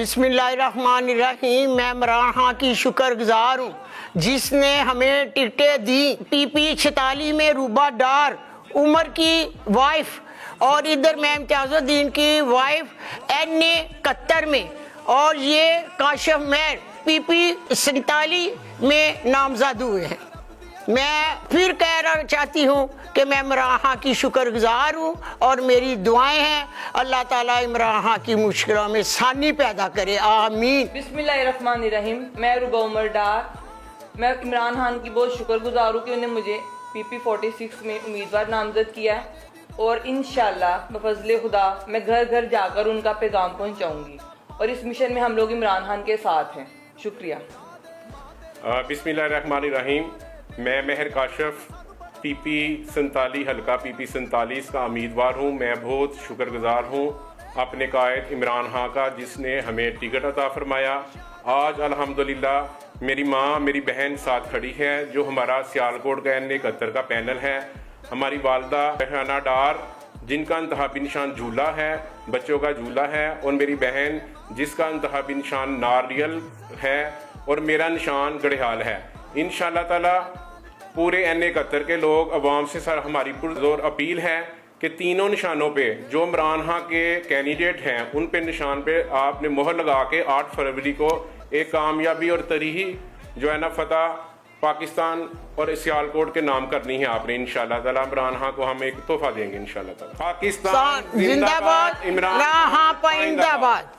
बिस्मिल्लाहिर्रहमानिर्रहीम। मैं इमरान खान की शुक्रगुजार हूँ जिसने हमें टिकटें दी। टीपी 46 में रूबा डार उमर की वाइफ और इधर मैं इम्तियाजुद्दीन की वाइफ NA 71 में, और ये काशिफ मेहर PP 47 में नामजद हुए हैं। मैं फिर कहना चाहती हूँ कि मैं इमरान खान की शुक्रगुजार हूँ और मेरी दुआएं हैं अल्लाह ताला इमरान खान की मुश्किलों में आसानी पैदा करे, आमीन। बिस्मिल्लाहिर्रहमानिर्रहीम। मैं रुबा उमर डार, मैं इमरान खान की बहुत शुक्रगुजार हूँ कि उन्हें मुझे PP 46 में उम्मीदवार नामजद किया है, और इंशाअल्लाह बफज़ल खुदा मैं घर घर जाकर उनका पैगाम पहुँचाऊँगी, और इस मिशन में हम लोग इमरान खान के साथ हैं। शुक्रिया। बिस्मिल्लाहिर्रहमानिर्रहीम। मैं मेहर काशिफ PP 47 हल्का PP 47 का उम्मीदवार हूँ। मैं बहुत शुक्रगुजार हूँ अपने कायद इमरान खान का जिसने हमें टिकट अता फरमाया। आज अल्हम्दुलिल्लाह मेरी माँ मेरी बहन साथ खड़ी है, जो हमारा सियालकोट का NA 71 का पैनल है। हमारी वालदा रेहाना डार जिनका इंतखाबी निशान झूला है, बच्चों का झूला है, और मेरी बहन जिसका इंतखाबी निशान नारियल है और मेरा निशान गढ़ियाल है। इंशाअल्लाह ताला पूरे NA 71 के लोग अवाम से सर हमारी पुरजोर अपील है कि तीनों निशानों पे जो इमरान खान के कैंडिडेट हैं उन पे निशान पे आपने मोहर लगा के 8 फरवरी को एक कामयाबी और तरीही जो है ना फतह पाकिस्तान और सियालकोट के नाम करनी है आपने। इंशाअल्लाह ताला इमरान खान को हम एक तोहफा देंगे इंशाअल्लाह ताला। पाकिस्तान जिंदाबाद, इमरान खान जिंदाबाद।